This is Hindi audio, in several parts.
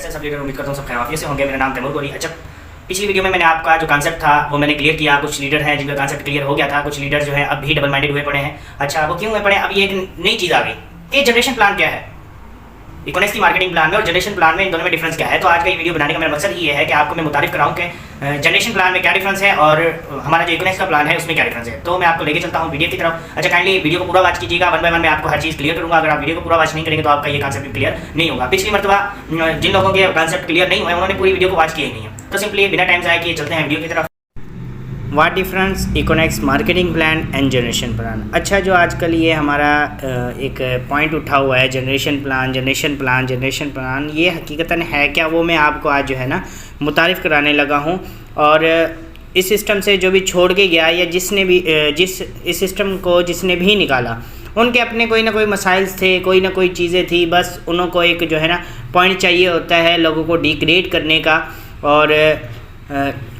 कैसे सब लीडर, उम्मीद करता हूँ सब खैरियत से होंगे। मेरा नाम तैमूर गोरी। अच्छा, पिछली वीडियो में मैंने आपका जो कॉन्सेप्ट था वो मैंने क्लियर किया। कुछ लीडर हैं जिनका कॉन्सेप्ट क्लियर हो गया था, कुछ लीडर जो है अब भी डबल माइंडेड हुए पड़े हैं। अच्छा, वो क्यों हुए पड़े? अब ये एक नई चीज़ आ गई कि जनरेशन प्लान क्या है, इकोनॉमिक्स की मार्केटिंग प्लान में और जनरेशन प्लान में, इन दोनों में डिफरेंस क्या है। तो आज का ये वीडियो बनाने का मेरा मकसद ये है कि आपको मैं मुतारिफ कराऊँ कि जनरेशन प्लान में क्या डिफरेंस है और हमारा जो इकोनॉमिक्स का प्लान है उसमें क्या डिफरेंस है। तो मैं आपको लेके चलता हूँ वीडियो की तरफ। अच्छा, काइंडली वीडियो को पूरा वॉच कीजिएगा, वन बाय वन मैं आपको हर चीज़ क्लियर करूँगा। अगर आप वीडियो को पूरा वॉच नहीं करेंगे तो आपका ये कॉन्सेप्ट क्लियर नहीं होगा। पिछली मरतबा जिन लोगों के कॉन्सेप्ट क्लियर नहीं हुए उन्होंने पूरी वीडियो को वॉच किया ही नहीं है। तो सिंपली बिना टाइम ज़ाया किए चलते हैं वीडियो की तरफ। What difference economics marketing plan and generation plan. अच्छा, जो आजकल ये हमारा एक पॉइंट उठा हुआ है जनरेशन प्लान, ये हकीकतन है क्या, वो मैं आपको आज जो है ना मुतारिफ़ कराने लगा हूँ। और इस सिस्टम से जो भी छोड़ के गया या जिसने भी इस सिस्टम को जिसने भी निकाला, उनके अपने कोई ना कोई मसाइल्स थे, कोई ना कोई चीज़ें थी। बस उनको एक जो है ना पॉइंट चाहिए होता है लोगों को डिग्रेड करने का। और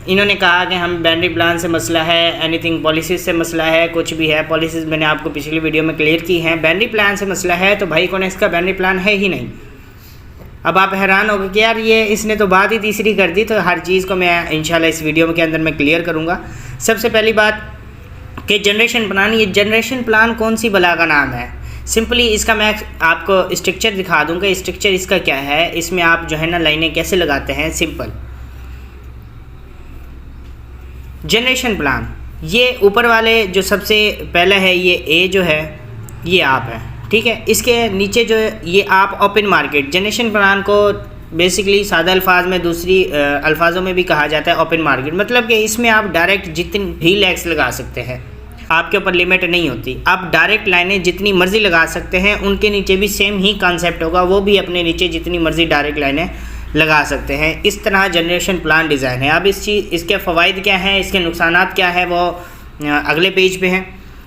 इन्होंने कहा कि हम बाइनरी प्लान से मसला है, एनीथिंग पॉलिसीज़ से मसला है, कुछ भी है। पॉलिसीज़ मैंने आपको पिछली वीडियो में क्लियर की हैं। बाइनरी प्लान से मसला है तो भाई इकोनॉमिक्स का बाइनरी प्लान है ही नहीं। अब आप हैरान हो गए कि यार ये इसने तो बात ही तीसरी कर दी। तो हर चीज़ को मैं इंशाल्लाह इस वीडियो के अंदर मैं क्लियर करूँगा। सबसे पहली बात कि जनरेशन प्लान, ये जनरेशन प्लान कौन सी बला का नाम है। सिंपली इसका मैं आपको स्ट्रक्चर दिखा दूँगा। स्ट्रक्चर इसका क्या है, इसमें आप जो है ना लाइनें कैसे लगाते हैं। सिंपल जनरेशन प्लान, ये ऊपर वाले जो सबसे पहला है ये ए जो है ये आप है, ठीक है। इसके नीचे जो ये आप ओपन मार्केट, जनरेशन प्लान को बेसिकली सादा अल्फाज में, दूसरी अल्फाजों में भी कहा जाता है ओपन मार्केट। मतलब कि इसमें आप डायरेक्ट जितनी भी लैक्स लगा सकते हैं, आपके ऊपर लिमिट नहीं होती। आप डायरेक्ट लाइनें जितनी मर्ज़ी लगा सकते हैं। उनके नीचे भी सेम ही कॉन्सेप्ट होगा, वो भी अपने नीचे जितनी मर्ज़ी डायरेक्ट लाइनें लगा सकते हैं। इस तरह जनरेशन प्लान डिज़ाइन है। अब इसके फ़वाइद क्या हैं, इसके नुकसानात क्या है, वो अगले पेज पे हैं।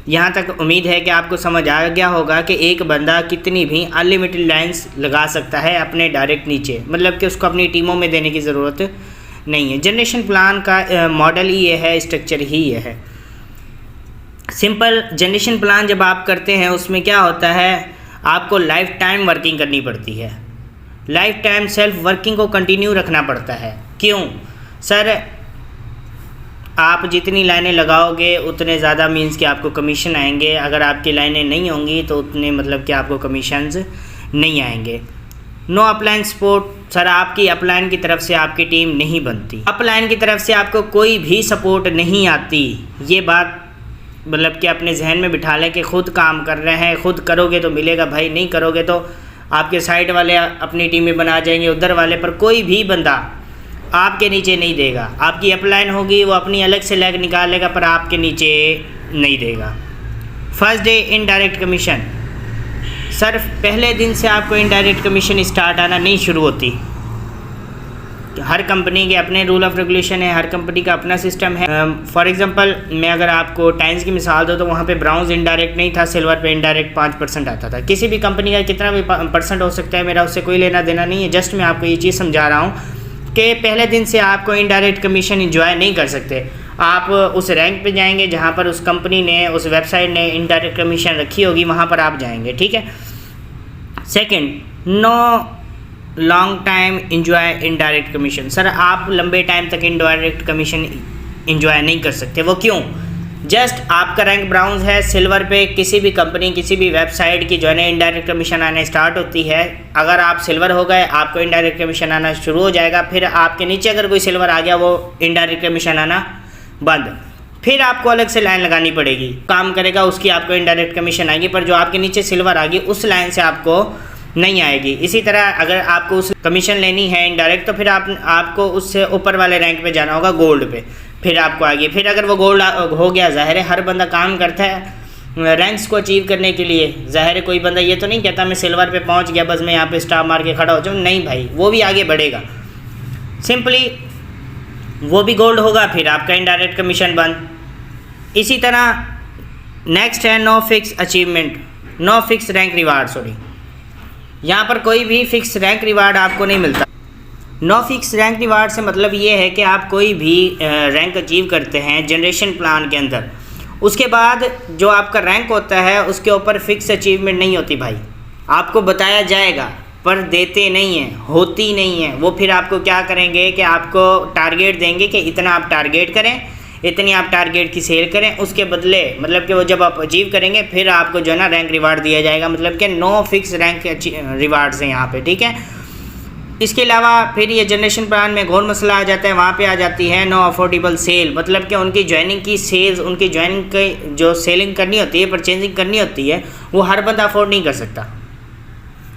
यहाँ तक उम्मीद है कि आपको समझ आ गया होगा कि एक बंदा कितनी भी अनलिमिटेड लाइंस लगा सकता है अपने डायरेक्ट नीचे, मतलब कि उसको अपनी टीमों में देने की ज़रूरत नहीं है। जनरेशन प्लान का मॉडल ही ये है, स्ट्रक्चर ही ये है। सिंपल जनरेशन प्लान जब आप करते हैं उसमें क्या होता है, आपको लाइफ टाइम वर्किंग करनी पड़ती है। लाइफ टाइम सेल्फ वर्किंग को कंटिन्यू रखना पड़ता है। क्यों सर? आप जितनी लाइनें लगाओगे उतने ज़्यादा मीन्स कि आपको कमीशन आएंगे। अगर आपकी लाइनें नहीं होंगी तो उतने मतलब कि आपको कमीशंस नहीं आएंगे। नो अपलाइन सपोर्ट, सर आपकी अपलाइन की तरफ से आपकी टीम नहीं बनती। अपलाइन की तरफ से आपको कोई भी सपोर्ट नहीं आती। ये बात मतलब कि अपने जहन में बिठा लें कि खुद काम कर रहे हैं, खुद करोगे तो मिलेगा भाई, नहीं करोगे तो आपके साइड वाले अपनी टीमें बना जाएंगे, उधर वाले पर कोई भी बंदा आपके नीचे नहीं देगा। आपकी अपलाइन होगी वो अपनी अलग से लैग निकालेगा पर आपके नीचे नहीं देगा। First day indirect commission, sir पहले दिन से आपको इनडायरेक्ट कमीशन स्टार्ट आना नहीं शुरू होती। हर कंपनी के अपने रूल ऑफ रेगुलेशन है, हर कंपनी का अपना सिस्टम है। फॉर एग्जांपल मैं अगर आपको टाइम्स की मिसाल दूँ तो वहाँ पे ब्राउन्स इनडायरेक्ट नहीं था, सिल्वर पे इनडायरेक्ट 5% आता था। किसी भी कंपनी का कितना भी परसेंट हो सकता है, मेरा उससे कोई लेना देना नहीं है। जस्ट मैं आपको ये चीज़ समझा रहा हूँ कि पहले दिन से आपको इनडायरेक्ट कमीशन इंजॉय नहीं कर सकते। आप उस रैंक पे जाएंगे जहाँ पर उस कंपनी ने, उस वेबसाइट ने इनडायरेक्ट कमीशन रखी होगी, वहाँ पर आप जाएंगे, ठीक है। Second, no long time enjoy indirect commission, sir आप लंबे टाइम तक इनडायरेक्ट कमीशन इंजॉय नहीं कर सकते। वो क्यों? जस्ट आपका रैंक ब्राउन्स है, सिल्वर पे किसी भी कंपनी, किसी भी वेबसाइट की जो है ना इनडायरेक्ट कमीशन आने स्टार्ट होती है। अगर आप सिल्वर हो गए आपको इनडायरेक्ट कमीशन आना शुरू हो जाएगा। फिर आपके नीचे अगर कोई सिल्वर आ गया वो इनडायरेक्ट कमीशन आना बंद। फिर आपको अलग से लाइन लगानी पड़ेगी, काम करेगा उसकी आपको इनडायरेक्ट कमीशन आएगी, पर जो आपके नीचे सिल्वर आ गई उस लाइन से आपको नहीं आएगी। इसी तरह अगर आपको उस कमीशन लेनी है इनडायरेक्ट तो फिर आपको उससे ऊपर वाले रैंक पे जाना होगा, गोल्ड पे, फिर आपको आगे। फिर अगर वो गोल्ड हो गया, ज़ाहिर है हर बंदा काम करता है रैंक्स को अचीव करने के लिए। ज़ाहिर है कोई बंदा ये तो नहीं कहता मैं सिल्वर पे पहुंच गया बस मैं यहाँ पे स्टार मार के खड़ा हो जाऊँ, नहीं भाई, वो भी आगे बढ़ेगा। सिंपली वो भी गोल्ड होगा, फिर आपका इनडायरेक्ट कमीशन बंद। इसी तरह नेक्स्ट है no fix achievement, no fix rank reward, sorry यहाँ पर कोई भी फिक्स रैंक रिवार्ड आपको नहीं मिलता। नो फिक्स रैंक रिवार्ड से मतलब ये है कि आप कोई भी रैंक अचीव करते हैं जनरेशन प्लान के अंदर, उसके बाद जो आपका रैंक होता है उसके ऊपर फिक्स अचीवमेंट नहीं होती भाई। आपको बताया जाएगा पर देते नहीं हैं, होती नहीं है। वो फिर आपको क्या करेंगे कि आपको टारगेट देंगे कि इतना आप टारगेट करें, इतनी आप टारगेट की सेल करें, उसके बदले मतलब कि वो जब आप अचीव करेंगे फिर आपको जो है ना रैंक रिवार्ड दिया जाएगा। मतलब कि नो फिक्स रैंक रिवार्ड्स हैं यहाँ पे, ठीक है। इसके अलावा फिर ये जनरेशन प्लान में एक और मसला आ जाता है, वहाँ पे आ जाती है नो अफोर्डेबल सेल। मतलब कि उनकी ज्वाइनिंग की सेल्स, उनकी ज्वाइनिंग की जो सेलिंग करनी होती है, परचेजिंग करनी होती है, वो हर बंदा अफोर्ड नहीं कर सकता।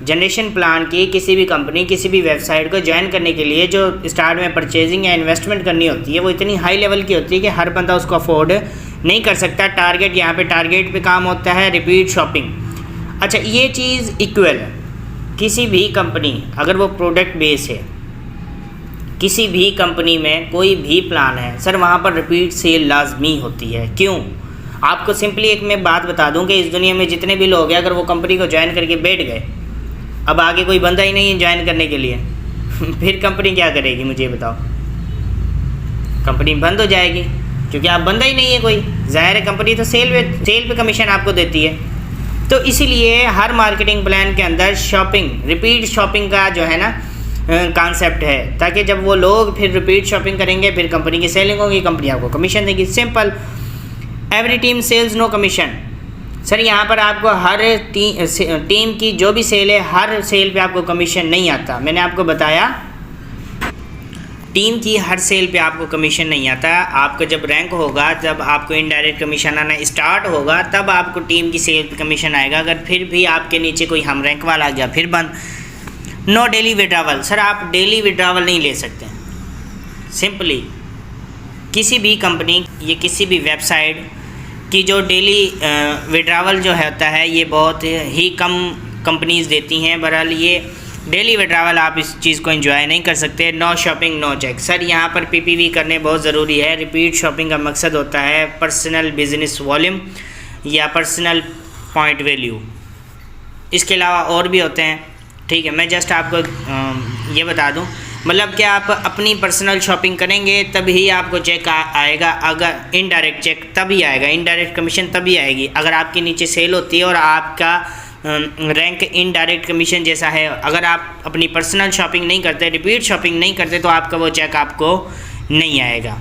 जनरेशन प्लान की किसी भी कंपनी, किसी भी वेबसाइट को ज्वाइन करने के लिए जो स्टार्ट में परचेजिंग या इन्वेस्टमेंट करनी होती है वो इतनी हाई लेवल की होती है कि हर बंदा उसको अफोर्ड नहीं कर सकता। टारगेट, यहाँ पे टारगेट पे काम होता है, रिपीट शॉपिंग। अच्छा, ये चीज़ इक्वल है। किसी भी कंपनी अगर वो प्रोडक्ट बेस है, किसी भी कंपनी में कोई भी प्लान है सर, वहाँ पर रिपीट सेल लाजमी होती है। क्यों? आपको सिंपली एक मैं बात बता दूं कि इस दुनिया में जितने भी लोग हैं, अगर वो कंपनी को ज्वाइन करके बैठ गए, अब आगे कोई बंदा ही नहीं है ज्वाइन करने के लिए फिर कंपनी क्या करेगी मुझे बताओ? कंपनी बंद हो जाएगी, क्योंकि आप बंदा ही नहीं है कोई। ज़ाहिर है कंपनी तो सेल पे कमीशन आपको देती है। तो इसीलिए हर मार्केटिंग प्लान के अंदर शॉपिंग, रिपीट शॉपिंग का जो है ना कॉन्सेप्ट है, ताकि जब वो लोग फिर रिपीट शॉपिंग करेंगे फिर कंपनी की सेलिंग होगी, कंपनी आपको कमीशन देगी। Simple. Every team sales no commission. Sir यहाँ पर आपको हर टीम की जो भी सेल है, हर सेल पे आपको कमीशन नहीं आता। मैंने आपको बताया टीम की हर सेल पे आपको कमीशन नहीं आता। आपका जब रैंक होगा, जब आपको इनडायरेक्ट कमीशन आना स्टार्ट होगा, तब आपको टीम की सेल पे कमीशन आएगा। अगर फिर भी आपके नीचे कोई हम रैंक वाला आ गया फिर बंद। No daily withdrawal. सर आप डेली विड्रावल नहीं ले सकते। सिंपली किसी भी कंपनी या किसी भी वेबसाइट की जो डेली विड्रावल जो होता है ये बहुत ही कम कंपनीज़ देती हैं। बहरहाल ये डेली विड्रावल आप इस चीज़ को एंजॉय नहीं कर सकते। No shopping no check. Sir यहाँ पर पीपीवी करने बहुत ज़रूरी है। रिपीट शॉपिंग का मकसद होता है पर्सनल बिजनेस वॉल्यूम या पर्सनल पॉइंट वैल्यू। इसके अलावा और भी होते हैं, ठीक है। मैं जस्ट आपको ये बता दूँ, मतलब कि आप अपनी पर्सनल शॉपिंग करेंगे तभी आपको चेक आएगा। अगर इनडायरेक्ट चेक तभी आएगा, इनडायरेक्ट कमीशन तभी आएगी अगर आपके नीचे सेल होती है और आपका रैंक इनडायरेक्ट कमीशन जैसा है। अगर आप अपनी पर्सनल शॉपिंग नहीं करते, रिपीट शॉपिंग नहीं करते, तो आपका वो चेक आपको नहीं आएगा।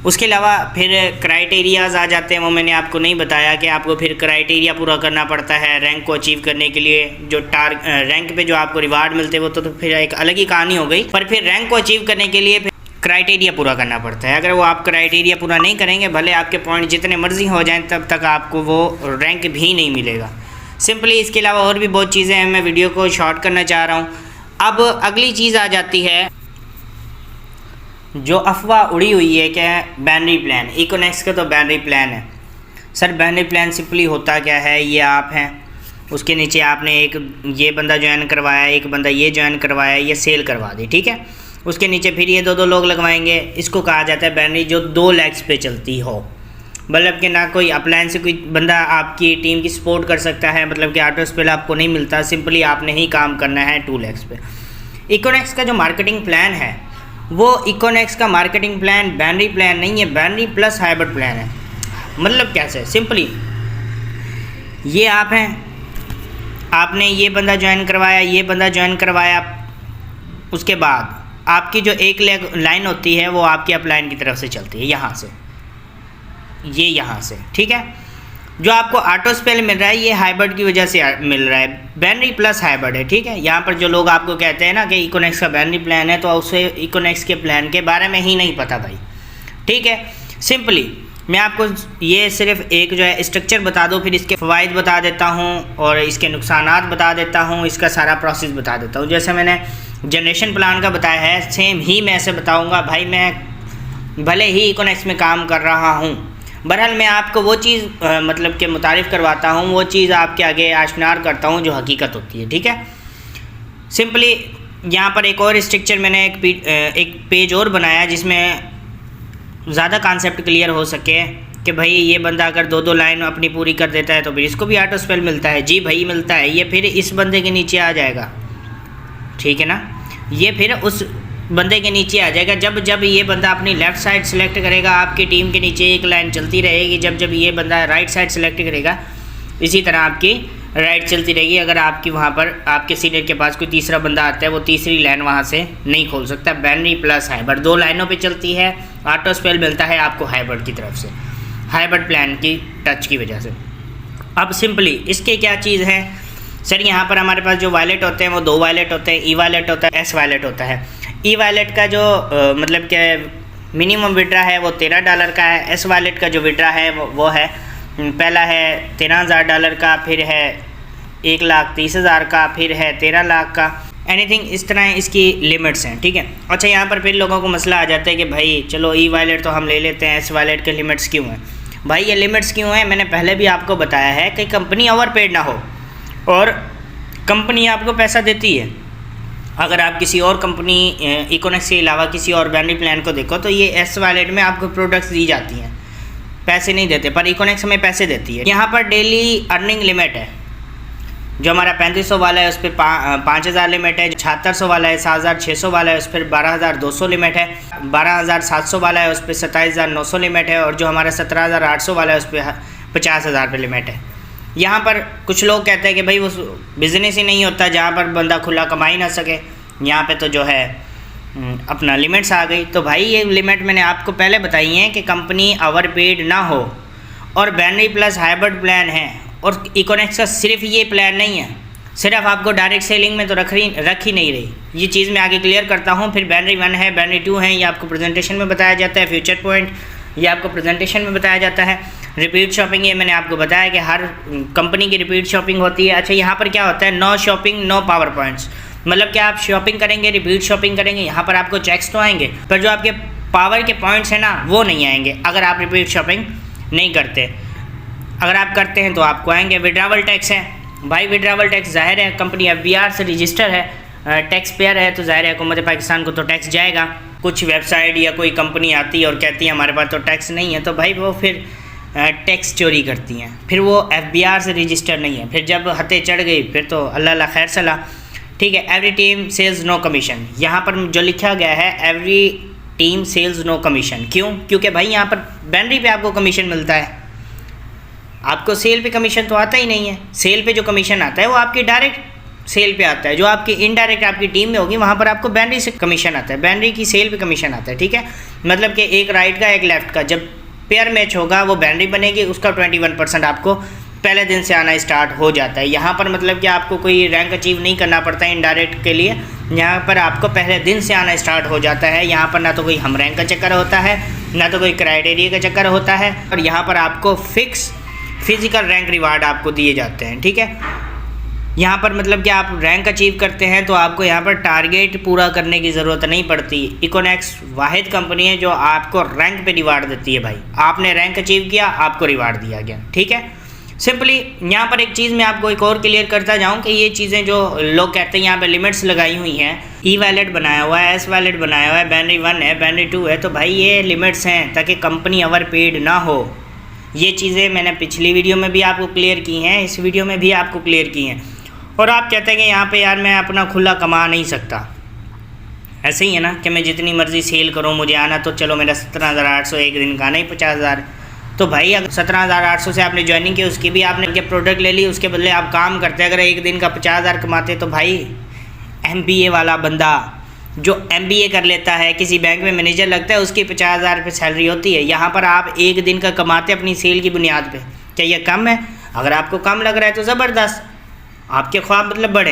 उसके अलावा फिर क्राइटेरियाज़ आ जाते हैं, वो मैंने आपको नहीं बताया कि आपको फिर क्राइटेरिया पूरा करना पड़ता है रैंक को अचीव करने के लिए। जो रैंक पे जो आपको रिवार्ड मिलते हैं वो तो फिर एक अलग ही कहानी हो गई, पर फिर रैंक को अचीव करने के लिए क्राइटेरिया पूरा करना पड़ता है। अगर वो आप क्राइटेरिया पूरा नहीं करेंगे, भले आपके पॉइंट जितने मर्जी हो जाएं, तब तक आपको वो रैंक भी नहीं मिलेगा। सिंपली इसके अलावा और भी बहुत चीज़ें हैं, मैं वीडियो को शॉर्ट करना चाह रहा हूँ। अब अगली चीज़ आ जाती है जो अफवाह उड़ी हुई है कि बाइनरी प्लान, इकोनेक्स का तो बाइनरी प्लान है। सर बाइनरी प्लान सिंपली होता क्या है, ये आप हैं, उसके नीचे आपने एक ये बंदा ज्वाइन करवाया, एक बंदा ये ज्वाइन करवाया, ये सेल करवा दी, ठीक है। उसके नीचे फिर ये दो लोग लगवाएंगे। इसको कहा जाता है बाइनरी, जो 2 लेग्स पे चलती हो। मतलब कि ना कोई अपलाइन से कोई बंदा आपकी टीम की सपोर्ट कर सकता है, मतलब कि ऑटो स्पेल आपको नहीं मिलता, सिंपली आपने ही काम करना है 2 लेग्स पे। इकोनेक्स का जो मार्केटिंग प्लान है वो इकोनेक्स का मार्केटिंग प्लान बाइनरी प्लान नहीं है, बाइनरी प्लस हाइब्रिड प्लान है। मतलब कैसे? सिंपली ये आप हैं, आपने ये बंदा ज्वाइन करवाया, ये बंदा ज्वाइन करवाया, उसके बाद आपकी जो एक लाइन होती है वो आपकी अपलाइन की तरफ से चलती है, यहाँ से, ये यहाँ से, ठीक है। जो आपको ऑटो स्पेल मिल रहा है ये हाइब्रिड की वजह से मिल रहा है, बाइनरी प्लस हाइब्रिड है, ठीक है। यहाँ पर जो लोग आपको कहते हैं ना कि इकोनेक्स का बाइनरी प्लान है, तो उसे इकोनेक्स के प्लान के बारे में ही नहीं पता भाई, ठीक है। सिंपली मैं आपको ये सिर्फ एक जो है स्ट्रक्चर बता दूँ, फिर इसके फ़वाइद बता देता हूँ और इसके नुकसानात बता देता हूँ, इसका सारा प्रोसेस बता देता हूँ। जैसे मैंने जनरेशन प्लान का बताया है, सेम ही मैं ऐसे बताऊँगा। भाई मैं भले ही इकोनेक्स में काम कर रहा हूँ, बहरहाल मैं आपको वो चीज़ मतलब के मुतारिफ़ करवाता हूँ, वो चीज़ आपके आगे आश्नार करता हूँ जो हकीकत होती है, ठीक है। सिंपली यहाँ पर एक और स्ट्रक्चर मैंने एक पेज और बनाया जिसमें ज़्यादा कॉन्सेप्ट क्लियर हो सके कि भाई ये बंदा अगर 2 लाइन अपनी पूरी कर देता है तो फिर इसको भी ऑटो स्पेल मिलता है। जी भाई मिलता है, ये फिर इस बंदे के नीचे आ जाएगा, ठीक है ना। ये फिर उस बंदे के नीचे आ जाएगा। जब ये बंदा अपनी लेफ़्ट साइड सेलेक्ट करेगा, आपकी टीम के नीचे एक लाइन चलती रहेगी। जब ये बंदा राइट साइड सेलेक्ट करेगा, इसी तरह आपकी राइड चलती रहेगी। अगर आपकी वहाँ पर आपके सीनियर के पास कोई तीसरा बंदा आता है, वो तीसरी लाइन वहाँ से नहीं खोल सकता। बैनरी प्लस हाइब्रिड 2 लाइनों पे चलती है। ऑटो स्पेल मिलता है आपको हाइब्रिड की तरफ से, हाइब्रिड प्लान की टच की वजह से। अब सिंपली इसके क्या चीज़ है सर, यहाँ पर हमारे पास जो वॉलेट होते हैं वो 2 वॉलेट होते हैं, ई वॉलेट होता है, एस वॉलेट होता है। ई वॉलेट का जो मतलब कि मिनिमम विड्रा है वो $13 का है। एस वॉलेट का जो विड्रा है वो है, पहला है $13,000 का, फिर है 1,30,000 का, फिर है 13 लाख का, एनीथिंग इस तरह इसकी लिमिट्स हैं, ठीक है। अच्छा, यहाँ पर फिर लोगों को मसला आ जाता है कि भाई चलो ई वॉलेट तो हम ले लेते हैं, एस वॉलेट के लिमिट्स क्यों हैं? भाई ये लिमिट्स क्यों हैं, मैंने पहले भी आपको बताया है कि कंपनी ओवरपेड ना हो और कंपनी आपको पैसा देती है। अगर आप किसी और कंपनी इकोनॉमिक्स के अलावा किसी और बैनरी प्लान को देखो तो ये एस वॉलेट में आपको प्रोडक्ट्स दी जाती हैं, पैसे नहीं देते, पर इकोनॉमिक्स में पैसे देती है। यहाँ पर डेली अर्निंग लिमिट है, जो हमारा 3500 वाला है उस पर 5000 लिमिट है, 7600 वाला है 7600 वाला है उस पर 12200 लिमिट है, 12700 वाला है उस पर 27900 लिमिट है, और जो हमारा 17800 वाला है उस पर 50000 रुपये लिमिट है। यहाँ पर कुछ लोग कहते हैं कि भाई वो बिज़नेस ही नहीं होता जहाँ पर बंदा खुला कमा ही ना सके, यहाँ पे तो जो है अपना लिमिट्स आ गई। तो भाई ये लिमिट मैंने आपको पहले बताई है कि कंपनी ओवरपेड ना हो, और बैनरी प्लस हाइब्रिड प्लान है, और इकोनॉमिक्स का सिर्फ ये प्लान नहीं है, सिर्फ आपको डायरेक्ट सेलिंग में तो रख ही नहीं रही। ये चीज़ मैं आगे क्लियर करता हूँ। फिर बैनरी 1 है, बैनरी 2 है, ये आपको प्रेजेंटेशन में बताया जाता है। फ्यूचर पॉइंट ये आपको प्रेजेंटेशन में बताया जाता है। रिपीट शॉपिंग ये मैंने आपको बताया कि हर कंपनी की रिपीट शॉपिंग होती है। अच्छा, यहाँ पर क्या होता है, no shopping no power points, मतलब कि आप शॉपिंग करेंगे, रिपीट शॉपिंग करेंगे, यहाँ पर आपको चेक्स तो आएंगे, पर जो आपके पावर के पॉइंट्स हैं ना वो नहीं आएंगे अगर आप रिपीट शॉपिंग नहीं करते। अगर आप करते हैं तो आपको आएंगे। विड्रावल टैक्स है भाई, विड्रावल टैक्स जाहिर है कंपनी FBR से रजिस्टर है, टैक्स पेयर है, तो जाहिर है हुकूमत पाकिस्तान को तो टैक्स जाएगा। कुछ वेबसाइट या कोई कंपनी आती है और कहती है हमारे पास तो टैक्स नहीं है, तो भाई वो फिर टैक्स चोरी करती हैं, फिर वो FBR से रजिस्टर नहीं है, फिर जब हथे चढ़ गई फिर तो अल्लाह खैर सलाह, ठीक है। Every team sales no commission, यहाँ पर जो लिखा गया है every team sales no commission, क्यों? क्योंकि भाई यहाँ पर बैनरी पे आपको कमीशन मिलता है, आपको सेल पे कमीशन तो आता ही नहीं है। सेल पे जो कमीशन आता है वो आपकी डायरेक्ट सेल पे आता है, जो आपकी इनडायरेक्ट आपकी टीम में होगी वहाँ पर आपको बैनरी से कमीशन आता है, बैनरी की सेल पे कमीशन आता है, ठीक है। मतलब कि एक राइट का एक लेफ़्ट का जब पेयर मैच होगा वो बैनरी बनेगी, उसका 21% आपको पहले दिन से आना स्टार्ट हो जाता है। यहाँ पर मतलब कि आपको कोई रैंक अचीव नहीं करना पड़ता है इनडायरेक्ट के लिए, यहाँ पर आपको पहले दिन से आना स्टार्ट हो जाता है। यहाँ पर ना तो कोई हम रैंक का चक्कर होता है, ना तो कोई क्राइटेरिया का चक्कर होता है, और यहाँ पर आपको फिक्स फिजिकल रैंक रिवार्ड आपको दिए जाते हैं, ठीक है। यहाँ पर मतलब कि आप रैंक अचीव करते हैं तो आपको यहाँ पर टारगेट पूरा करने की ज़रूरत नहीं पड़ती। इकोनॉमिक्स वाहिद कंपनी है जो आपको रैंक पे रिवार्ड देती है। भाई आपने रैंक अचीव किया, आपको रिवार्ड दिया गया, ठीक है। सिंपली यहाँ पर एक चीज़ मैं आपको एक और क्लियर करता जाऊँ कि ये चीज़ें जो लोग कहते हैं यहाँ पर लिमिट्स लगाई हुई हैं, ई वॉलेट बनाया हुआ है, एस वॉलेट बनाया हुआ है, बैनरी 1 है, बैनरी 2 है, तो भाई ये लिमिट्स हैं ताकि कंपनी ओवरपेड ना हो। ये चीज़ें मैंने पिछली वीडियो में भी आपको क्लियर की हैं, इस वीडियो में भी आपको क्लियर की हैं। और आप कहते हैं कि यहाँ पे यार मैं अपना खुला कमा नहीं सकता, ऐसे ही है ना कि मैं जितनी मर्ज़ी सेल करूँ मुझे आना तो चलो मेरा 17,800 एक दिन का आना ही 50,000। तो भाई अगर 17,800 से आपने ज्वाइनिंग की, उसकी भी आपने प्रोडक्ट ले ली, उसके बदले आप काम करते, अगर एक दिन का 50,000 कमाते तो भाई MBA वाला बंदा जो MBA कर लेता है, किसी बैंक में मैनेजर लगता है, उसकी 50,000 रुपये सैलरी होती है। यहाँ पर आप एक दिन का कमाते अपनी सेल की बुनियाद पे, क्या ये कम है? अगर आपको कम लग रहा है तो ज़बरदस्त, आपके ख्वाब मतलब बड़े।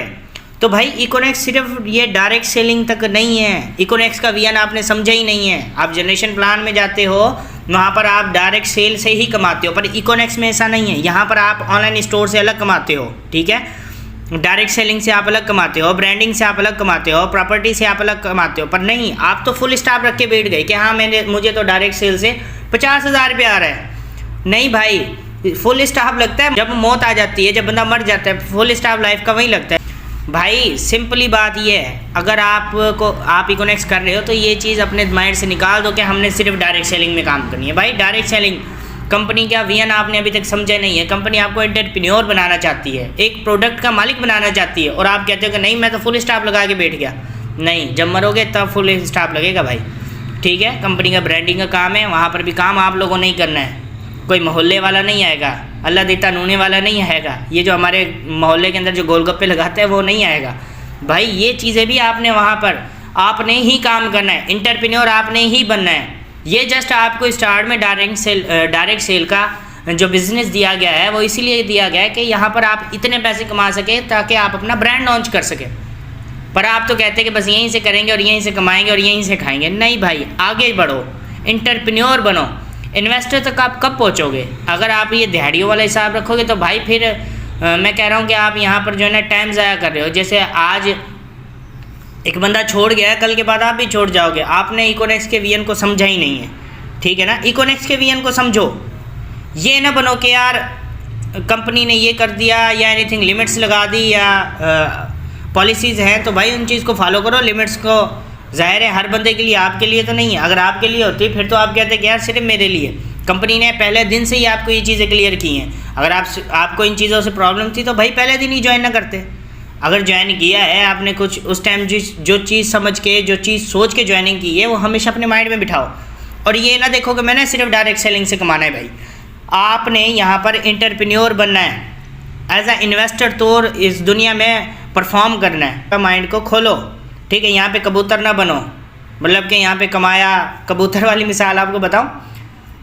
तो भाई इकोनॉमिक्स सिर्फ ये डायरेक्ट सेलिंग तक नहीं है, इकोनॉमिक्स का विजन आपने समझा ही नहीं है। आप जनरेशन प्लान में जाते हो, वहाँ पर आप डायरेक्ट सेल से ही कमाते हो, पर इकोनॉमिक्स में ऐसा नहीं है। यहाँ पर आप ऑनलाइन स्टोर से अलग कमाते हो, ठीक है, डायरेक्ट सेलिंग से आप अलग कमाते हो, ब्रांडिंग से आप अलग कमाते हो, प्रॉपर्टी से आप अलग कमाते हो, पर नहीं, आप तो फुल स्टॉप रख के बैठ गए कि हाँ मुझे तो डायरेक्ट सेल से 50,000 रुपये आ रहा है। नहीं भाई, फुल स्टॉप लगता है जब मौत आ जाती है, जब बंदा मर जाता है, फुल स्टॉप लाइफ का वही लगता है। भाई सिंपली बात ये है, अगर आप इकोनॉमिक्स कर रहे हो तो ये चीज़ अपने माइंड से निकाल दो कि हमने सिर्फ डायरेक्ट सेलिंग में काम करनी है। भाई डायरेक्ट सेलिंग कंपनी का विजन आपने अभी तक समझा नहीं है। कंपनी आपको एंटरप्रेन्योर बनाना चाहती है, एक प्रोडक्ट का मालिक बनाना चाहती है, और आप कहते हो कि नहीं मैं तो फुल स्टॉप लगा के बैठ गया। नहीं, जब मरोगे तब फुल स्टॉप लगेगा भाई, ठीक है। कंपनी का ब्रांडिंग का काम है, वहाँ पर भी काम आप लोगों ने ही करना है, कोई मोहल्ले वाला नहीं आएगा, अल्लाह देता नूने वाला नहीं आएगा, ये जो हमारे मोहल्ले के अंदर जो गोलगप्पे लगाते हैं वो नहीं आएगा भाई। ये चीज़ें भी आपने वहाँ पर आपने ही काम करना है, एंटरप्रेन्योर आपने ही बनना है। ये जस्ट आपको स्टार्ट में डायरेक्ट सेल का जो बिज़नेस दिया गया है वो इसीलिए दिया गया है कि यहाँ पर आप इतने पैसे कमा सकें ताकि आप अपना ब्रांड लॉन्च कर सकें। पर आप तो कहते हैं कि बस यहीं से करेंगे और यहीं से कमाएंगे और यहीं से खाएंगे। नहीं भाई, आगे बढ़ो, एंटरप्रेन्योर बनो। इन्वेस्टर तक आप कब पहुँचोगे? अगर आप ये दिहाड़ियों वाला हिसाब रखोगे तो भाई फिर मैं कह रहा हूँ कि आप यहाँ पर जो है ना टाइम ज़ाया कर रहे हो। जैसे आज एक बंदा छोड़ गया, कल के बाद आप भी छोड़ जाओगे। आपने इकोनेक्स के वीएन को समझा ही नहीं है, ठीक है ना। इकोनेक्स के वीएन को समझो, ये ना बनो कि यार कंपनी ने ये कर दिया या एनीथिंग लिमिट्स लगा दी या पॉलिसीज़ हैं तो भाई उन चीज़ को फॉलो करो। लिमिट्स को ज़ाहिर है हर बंदे के लिए, आपके लिए तो नहीं है। अगर आपके लिए होती फिर तो आप कहते कि यार सिर्फ मेरे लिए। कंपनी ने पहले दिन से ही आपको ये चीज़ें क्लियर की हैं। अगर आपको इन चीज़ों से प्रॉब्लम थी तो भाई पहले दिन ही ज्वाइन ना करते। अगर ज्वाइन किया है आपने कुछ उस टाइम जो चीज़ समझ के, जो चीज़ सोच के ज्वाइनिंग की है वो हमेशा अपने माइंड में बिठाओ। और ये ना देखो कि मैंने सिर्फ डायरेक्ट सेलिंग से कमाना है। भाई आपने यहाँ पर एंटरप्रेन्योर बनना है, एज अ इन्वेस्टर तो इस दुनिया में परफॉर्म करना है। माइंड को खोलो, ठीक है। यहाँ पे कबूतर ना बनो, मतलब कि यहाँ पे कमाया। कबूतर वाली मिसाल आपको बताऊँ,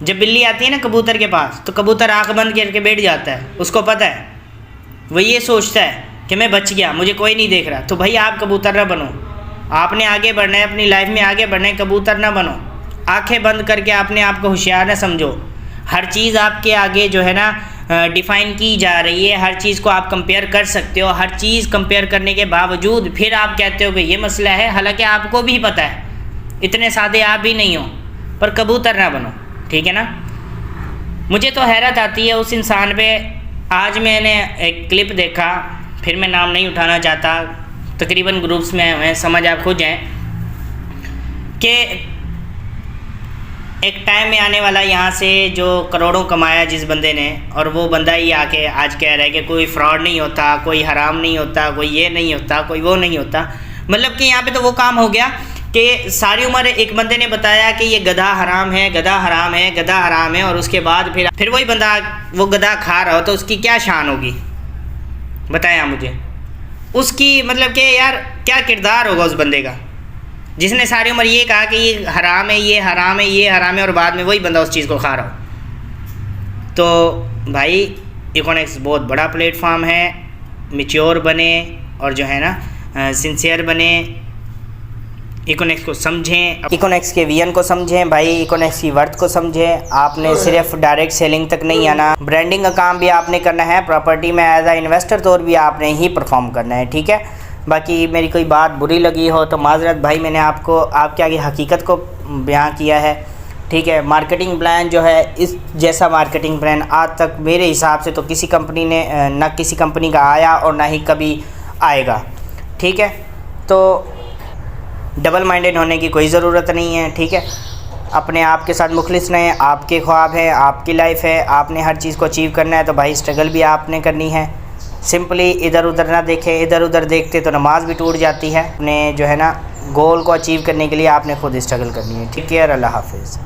जब बिल्ली आती है ना कबूतर के पास तो कबूतर आँख बंद करके बैठ जाता है। उसको पता है, वो ये सोचता है कि मैं बच गया, मुझे कोई नहीं देख रहा। तो भाई आप कबूतर ना बनो, आपने आगे बढ़ना है, अपनी लाइफ में आगे बढ़ना है। कबूतर ना बनो, आंखें बंद करके अपने आप को होशियार ना समझो। हर चीज़ आपके आगे जो है ना डिफ़ाइन की जा रही है, हर चीज़ को आप कंपेयर कर सकते हो। हर चीज़ कंपेयर करने के बावजूद फिर आप कहते हो कि ये मसला है, हालांकि आपको भी पता है, इतने सादे आप भी नहीं हो। पर कबूतर ना बनो, ठीक है ना। मुझे तो हैरत आती है उस इंसान पे। आज मैंने एक क्लिप देखा, फिर मैं नाम नहीं उठाना चाहता, तकरीबन ग्रुप्स में हैं, समझ आप खुद जाएँ कि एक टाइम में आने वाला यहाँ से जो करोड़ों कमाया जिस बंदे ने, और वो बंदा ही आके आज कह रहा है कि कोई फ्रॉड नहीं होता, कोई हराम नहीं होता, कोई ये नहीं होता, कोई वो नहीं होता। मतलब कि यहाँ पे तो वो काम हो गया कि सारी उम्र एक बंदे ने बताया कि ये गधा हराम है, गधा हराम है, गधा हराम है, और उसके बाद फिर वही बंदा वो गधा खा रहा हो तो उसकी क्या शान होगी बताया मुझे। उसकी मतलब कि यार क्या किरदार होगा उस बंदे का जिसने सारी उम्र ये कहा कि ये हराम है, ये हराम है, ये हराम है, और बाद में वही बंदा उस चीज़ को खा रहा हो। तो भाई इकोनेक्स बहुत बड़ा प्लेटफॉर्म है। मैच्योर बने और जो है ना सिंसियर बने, इकोनेक्स को समझें, इकोनेक्स के वीएन को समझें भाई, इकोनेक्स की वर्थ को समझें। आपने सिर्फ डायरेक्ट सेलिंग तक नहीं आना, ब्रांडिंग का काम भी आपने करना है। प्रॉपर्टी में एज आ इन्वेस्टर तौर भी आपने ही परफॉर्म करना है, ठीक है। बाकी मेरी कोई बात बुरी लगी हो तो माजरत भाई, मैंने आपके आगे हकीकत को बयां किया है, ठीक है। मार्केटिंग प्लान जो है, इस जैसा मार्केटिंग प्लान आज तक मेरे हिसाब से तो किसी कंपनी ने ना किसी कंपनी का आया और ना ही कभी आएगा, ठीक है। तो डबल माइंडेड होने की कोई ज़रूरत नहीं है, ठीक है। अपने आप के साथ मुखलिस रहें, आपके ख्वाब है, आपकी लाइफ है, आपने हर चीज़ को अचीव करना है तो भाई स्ट्रगल भी आपने करनी है। सिंपली इधर उधर ना देखें, इधर उधर देखते तो नमाज भी टूट जाती है। अपने जो है ना गोल को अचीव करने के लिए आपने खुद स्ट्रगल करनी है। ठीक है, अल्लाह हाफिज़।